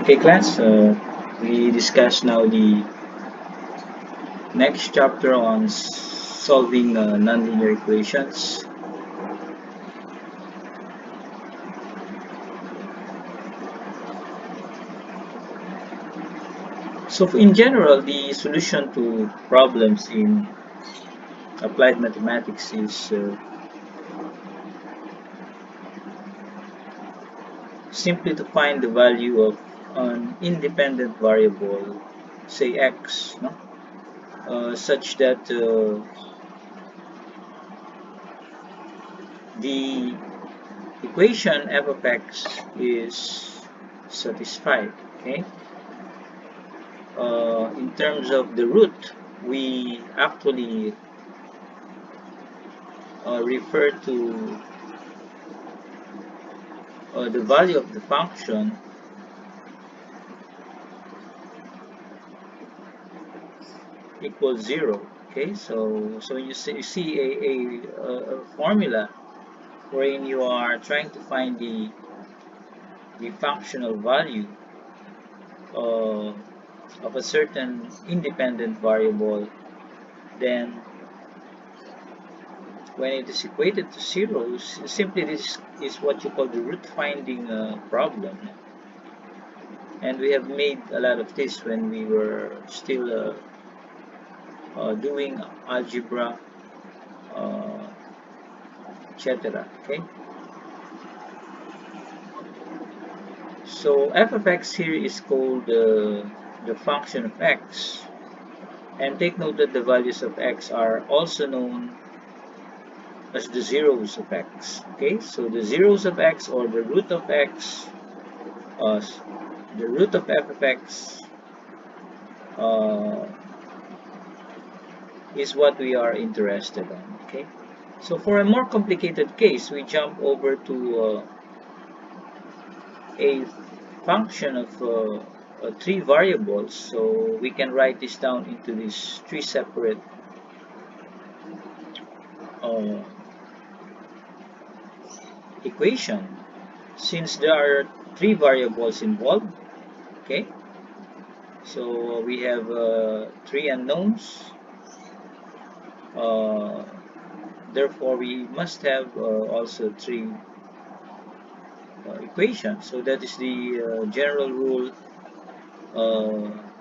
Okay, class, we discuss now the next chapter on solving nonlinear equations. So, in general, the solution to problems in applied mathematics is simply to find the value of an independent variable, say x, no? Such that the equation f of x is satisfied. Okay. In terms of the root, we actually refer to the value of the function equals 0. Okay, so you see a formula wherein you are trying to find the functional value uh, of a certain independent variable. Then when it is equated to 0, simply this is what you call the root finding problem. And we have made a lot of this when we were still doing algebra, etc. Okay, so f of x here is called the function of x, and take note that the values of x are also known as the zeros of x. Okay, so the zeros of x, or the root of x, uh, the root of f of x uh, is what we are interested in. Okay, so for a more complicated case, we jump over to a function of three variables. So we can write this down into these three separate uh, equation, since there are three variables involved. Okay, so we have three unknowns. Therefore, we must have also three equations. So that is the general rule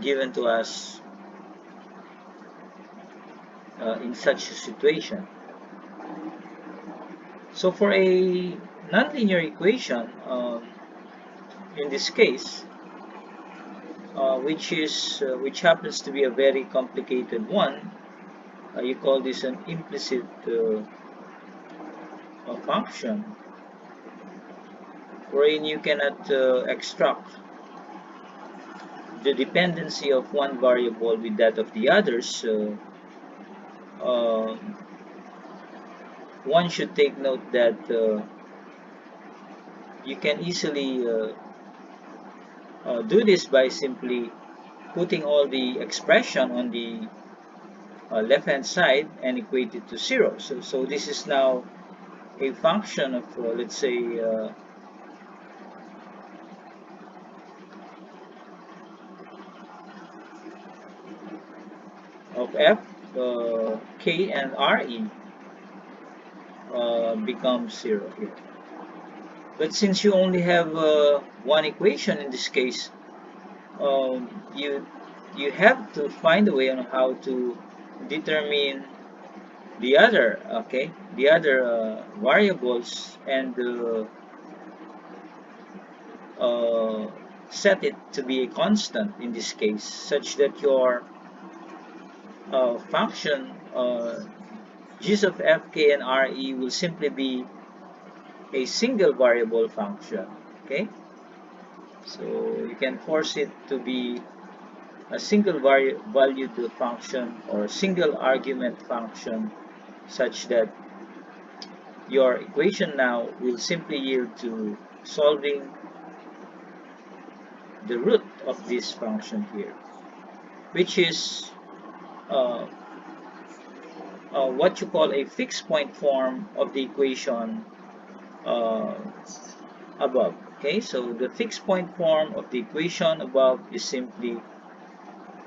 given to us in such a situation. So for a nonlinear equation, in this case, which happens to be a very complicated one, you call this an implicit function, wherein you cannot extract the dependency of one variable with that of the others. One should take note that you can easily do this by simply putting all the expression on the left hand side and equate it to 0. So this is now a function of let's say of f, k, and re becomes 0 here. But since you only have one equation in this case, you have to find a way on how to determine the other, okay, the other variables, and set it to be a constant in this case, such that your function g of f, k, and re will simply be a single variable function. Okay, so you can force it to be a single valued function or single argument function, such that your equation now will simply yield to solving the root of this function here, which is uh, what you call a fixed point form of the equation uh, above. Okay, so the fixed point form of the equation above is simply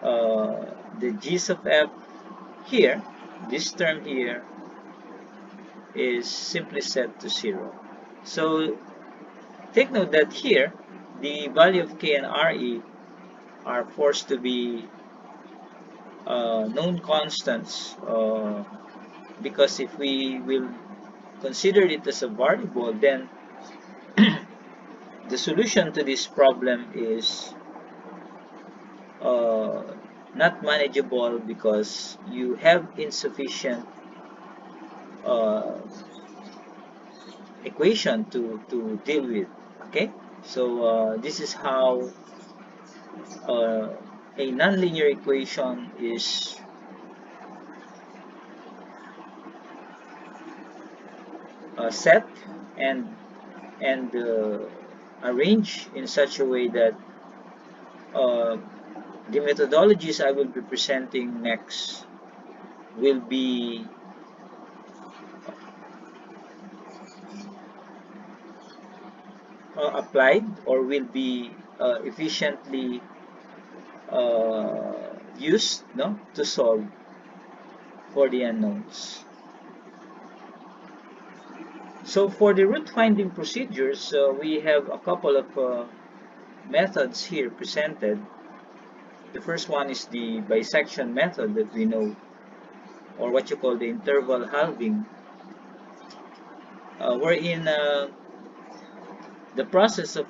the g's of f here, this term here, is simply set to 0. So take note that here, the value of k and re are forced to be known constants, because if we will consider it as a variable, then the solution to this problem is not manageable because you have insufficient uh, equation to deal with. Okay, so this is how uh, a nonlinear equation is set and arranged in such a way that uh, the methodologies I will be presenting next will be applied or will be efficiently used, no, to solve for the unknowns. So for the root finding procedures, we have a couple of methods here presented. The first one is the bisection method that we know, or what you call the interval halving, wherein the process of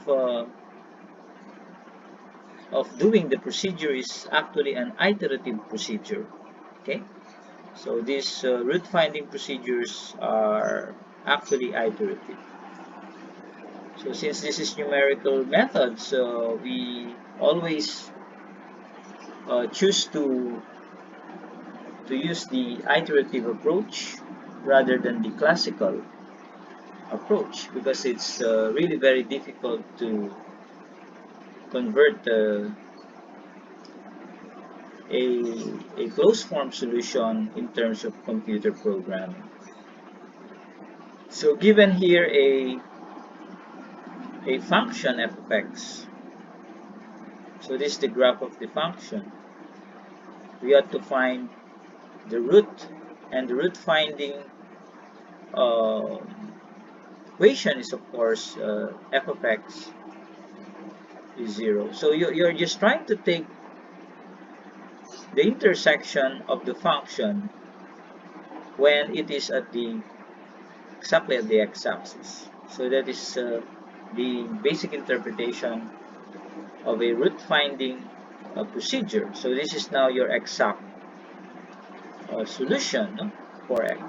doing the procedure is actually an iterative procedure. Okay, so these root finding procedures are actually iterative. So since this is numerical methods, we always choose to use the iterative approach rather than the classical approach, because it's really very difficult to convert a closed form solution in terms of computer programming. So given here a function f of x, so this is the graph of the function. We have to find the root, and the root finding uh, equation is of course f of x is 0. So you're just trying to take the intersection of the function when it is at the exactly at the x-axis. So that is the basic interpretation of a root finding procedure. So this is now your exact solution, no, for x.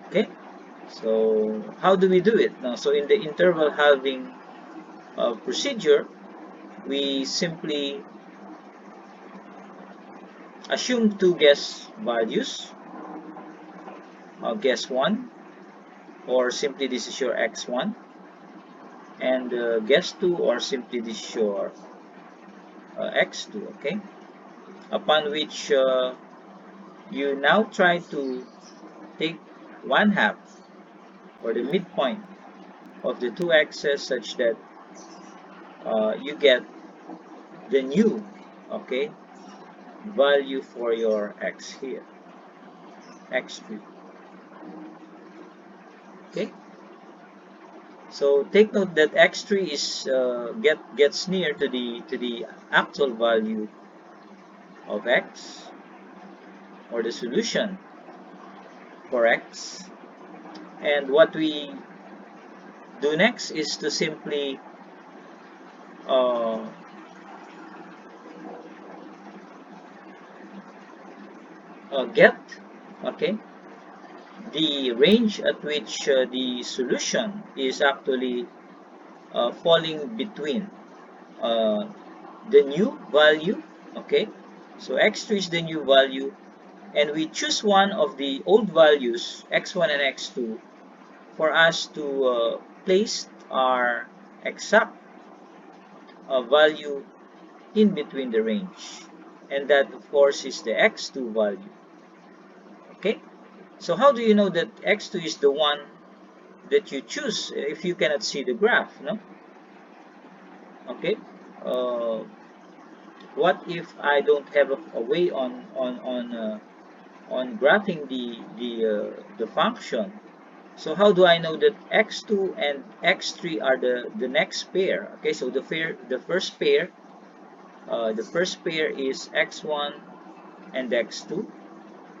Okay, so how do we do it now? So in the interval halving procedure, we simply assume two guess values, guess 1, or simply this is your x1, and guess 2, or simply this is your x2. Okay, upon which you now try to take 1/2 or the midpoint of the two x's such that you get the new, okay, value for your x here, x3. Okay, so take note that x3 is gets near to the actual value of x, or the solution for x. And what we do next is to simply uh, get, okay, the range at which the solution is actually falling between uh, the new value. Okay, so x3 is the new value, and we choose one of the old values, x1 and x2, for us to place our exact value in between the range, and that of course is the x2 value. Okay, so how do you know that x2 is the one that you choose if you cannot see the graph, no? Okay. Uh, what if I don't have a way on graphing the function? So how do I know that x2 and x3 are the next pair? Okay, so the first pair is x1 and x2.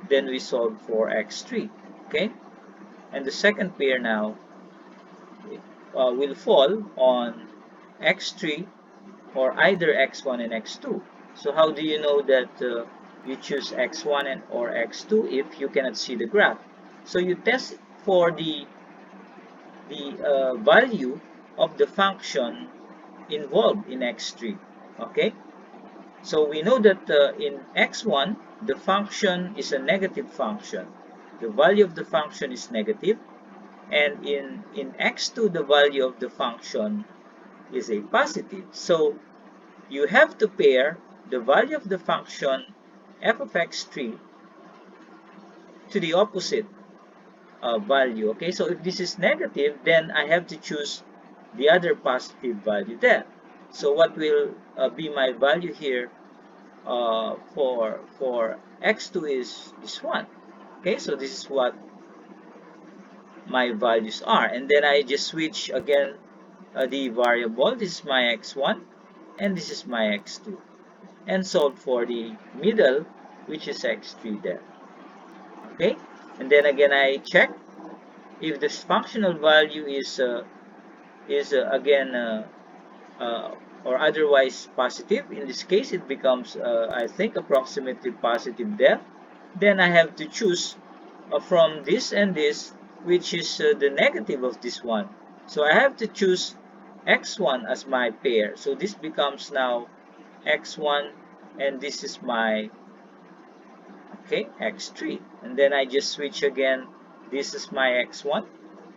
Then we solve for x3. Okay, and the second pair now will fall on x3 or either x1 and x2. So how do you know that you choose x1 and or x2 if you cannot see the graph? So you test for the value of the function involved in x3. Okay, so we know that in x1 the function is a negative function. The value of the function is negative, and in x2 the value of the function is a positive. So you have to pair the value of the function f of x3 to the opposite value. Okay, so if this is negative, then I have to choose the other positive value there. So what will be my value here for x2 is 1. Okay, so this is what my values are, and then I just switch again the variable. This is my x1 and this is my x2, and solve for the middle, which is x3 there. Okay, and then again I check if this functional value is again or otherwise positive. In this case it becomes I think approximately positive there. Then I have to choose from this and this, which is the negative of this one. So I have to choose x1 as my pair. So this becomes now x1, and this is my x3. And then I just switch again. This is my x1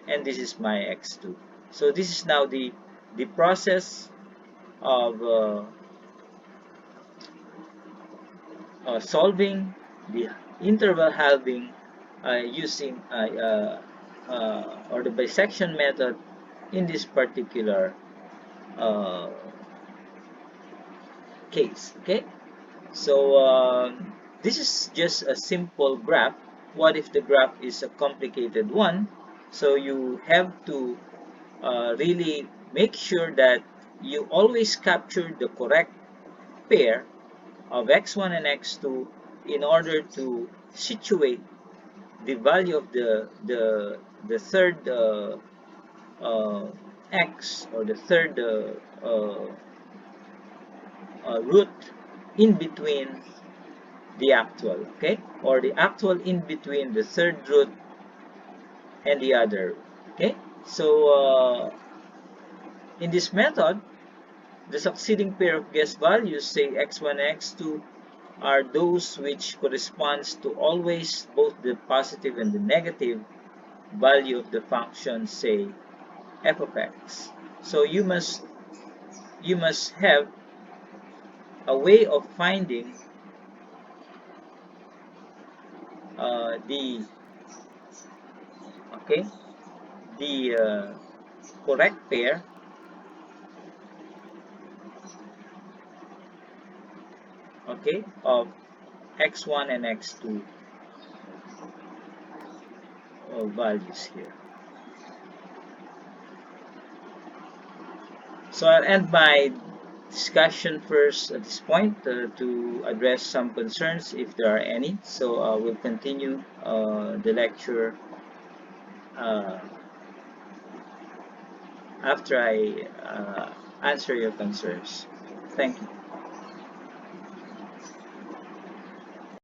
and this is my x2. So this is now the process of solving the interval halving using or the bisection method in this particular uh, case. Okay, so this is just a simple graph. What if the graph is a complicated one? So you have to really make sure that you always capture the correct pair of x1 and x2 in order to situate the value of the third uh, x, or the third root in between the actual, okay, or the actual in between the third root and the other. Okay, so in this method, the succeeding pair of guess values, say x1 and x2, are those which corresponds to always both the positive and the negative value of the function, say f of x. So you must have a way of finding the okay the correct pair of x1 and x2 values here. So I'll end my discussion first at this point to address some concerns if there are any. So we'll continue the lecture uh, after I answer your concerns. Thank you.